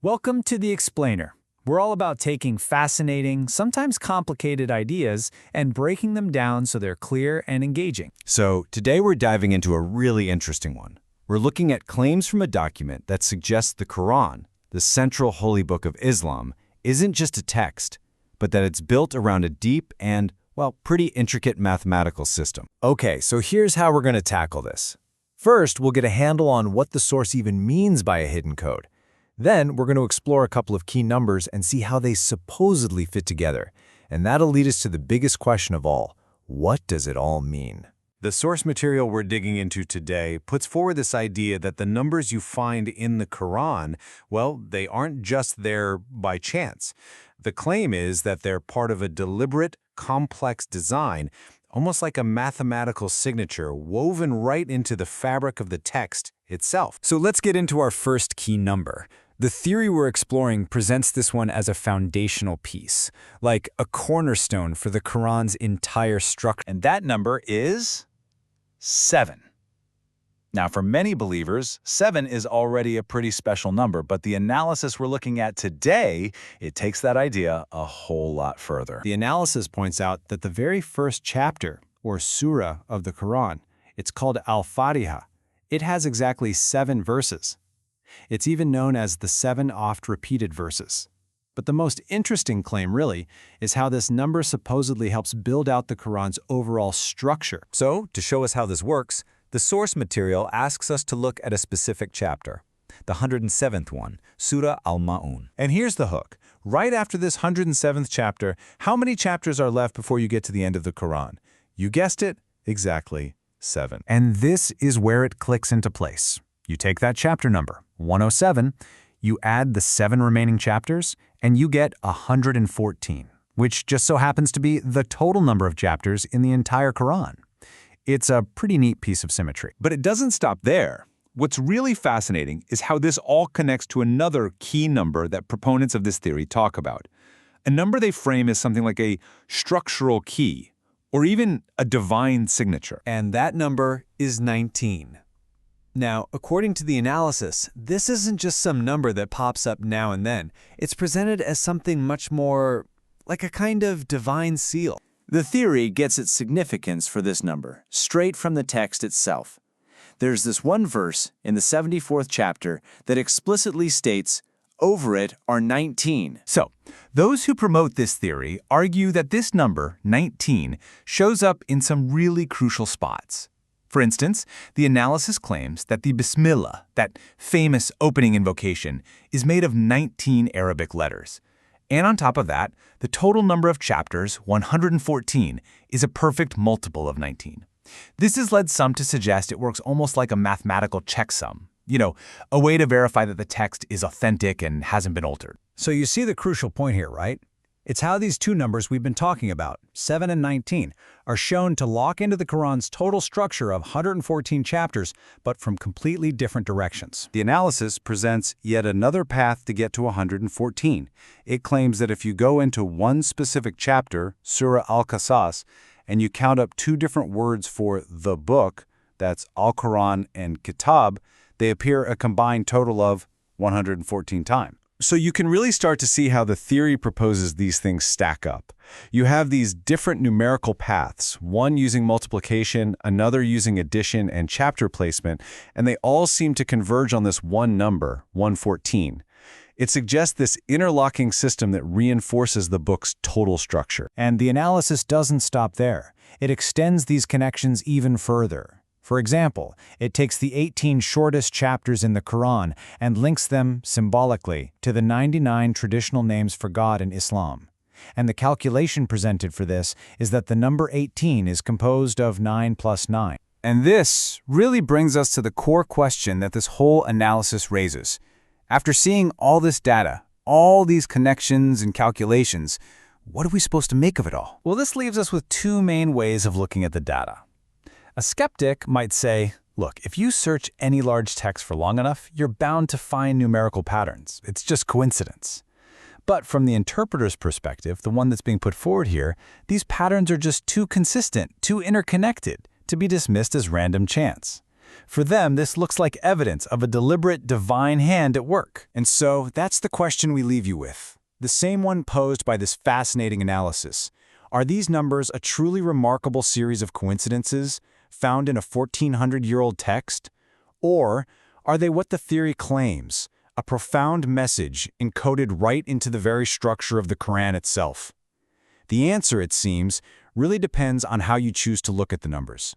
Welcome to The Explainer. We're all about taking fascinating, sometimes complicated ideas and breaking them down so they're clear and engaging. So today we're diving into a really interesting one. We're looking at claims from a document that suggests the Quran, the central holy book of Islam, isn't just a text, but that it's built around a deep and, well, pretty intricate mathematical system. Okay, so here's how we're going to tackle this. First, we'll get a handle on what the source even means by a hidden code. Then, we're going to explore a couple of key numbers and see how they supposedly fit together. And that'll lead us to the biggest question of all. What does it all mean? The source material we're digging into today puts forward this idea that the numbers you find in the Quran, well, they aren't just there by chance. The claim is that they're part of a deliberate, complex design, almost like a mathematical signature woven right into the fabric of the text itself. So let's get into our first key number. The theory we're exploring presents this one as a foundational piece, like a cornerstone for the Quran's entire structure. And that number is 7. Now, for many believers, 7 is already a pretty special number, but the analysis we're looking at today, it takes that idea a whole lot further. The analysis points out that the very first chapter, or surah of the Quran, it's called Al-Fatiha. It has exactly 7 verses. It's even known as the 7 oft-repeated verses. But the most interesting claim, really, is how this number supposedly helps build out the Quran's overall structure. So, to show us how this works, the source material asks us to look at a specific chapter, the 107th one, Surah Al-Maun. And here's the hook. Right after this 107th chapter, how many chapters are left before you get to the end of the Quran? You guessed it, exactly 7. And this is where it clicks into place. You take that chapter number, 107, you add the 7 remaining chapters, and you get 114, which just so happens to be the total number of chapters in the entire Quran. It's a pretty neat piece of symmetry. But it doesn't stop there. What's really fascinating is how this all connects to another key number that proponents of this theory talk about. A number they frame as something like a structural key, or even a divine signature. And that number is 19. Now, according to the analysis, this isn't just some number that pops up now and then. It's presented as something much more like a kind of divine seal. The theory gets its significance for this number straight from the text itself. There's this one verse in the 74th chapter that explicitly states, "Over it are 19. So, those who promote this theory argue that this number, 19, shows up in some really crucial spots. For instance, the analysis claims that the Bismillah, that famous opening invocation, is made of 19 Arabic letters. And on top of that, the total number of chapters, 114, is a perfect multiple of 19. This has led some to suggest it works almost like a mathematical checksum. You know, a way to verify that the text is authentic and hasn't been altered. So you see the crucial point here, right? It's how these two numbers we've been talking about, 7 and 19, are shown to lock into the Quran's total structure of 114 chapters, but from completely different directions. The analysis presents yet another path to get to 114. It claims that if you go into one specific chapter, Surah Al-Qasas, and you count up 2 different words for the book, that's Al-Quran and Kitab, they appear a combined total of 114 times. So you can really start to see how the theory proposes these things stack up. You have these different numerical paths, one using multiplication, another using addition and chapter placement, and they all seem to converge on this one number, 114. It suggests this interlocking system that reinforces the book's total structure. And the analysis doesn't stop there. It extends these connections even further. For example, it takes the 18 shortest chapters in the Quran and links them, symbolically, to the 99 traditional names for God in Islam. And the calculation presented for this is that the number 18 is composed of 9 plus 9. And this really brings us to the core question that this whole analysis raises. After seeing all this data, all these connections and calculations, what are we supposed to make of it all? Well, this leaves us with 2 main ways of looking at the data. A skeptic might say, look, if you search any large text for long enough, you're bound to find numerical patterns. It's just coincidence. But from the interpreter's perspective, the one that's being put forward here, these patterns are just too consistent, too interconnected, to be dismissed as random chance. For them, this looks like evidence of a deliberate divine hand at work. And so, that's the question we leave you with. The same one posed by this fascinating analysis. Are these numbers a truly remarkable series of coincidences found in a 1400-year-old text? Or are they what the theory claims, a profound message encoded right into the very structure of the Quran itself? The answer, it seems, really depends on how you choose to look at the numbers.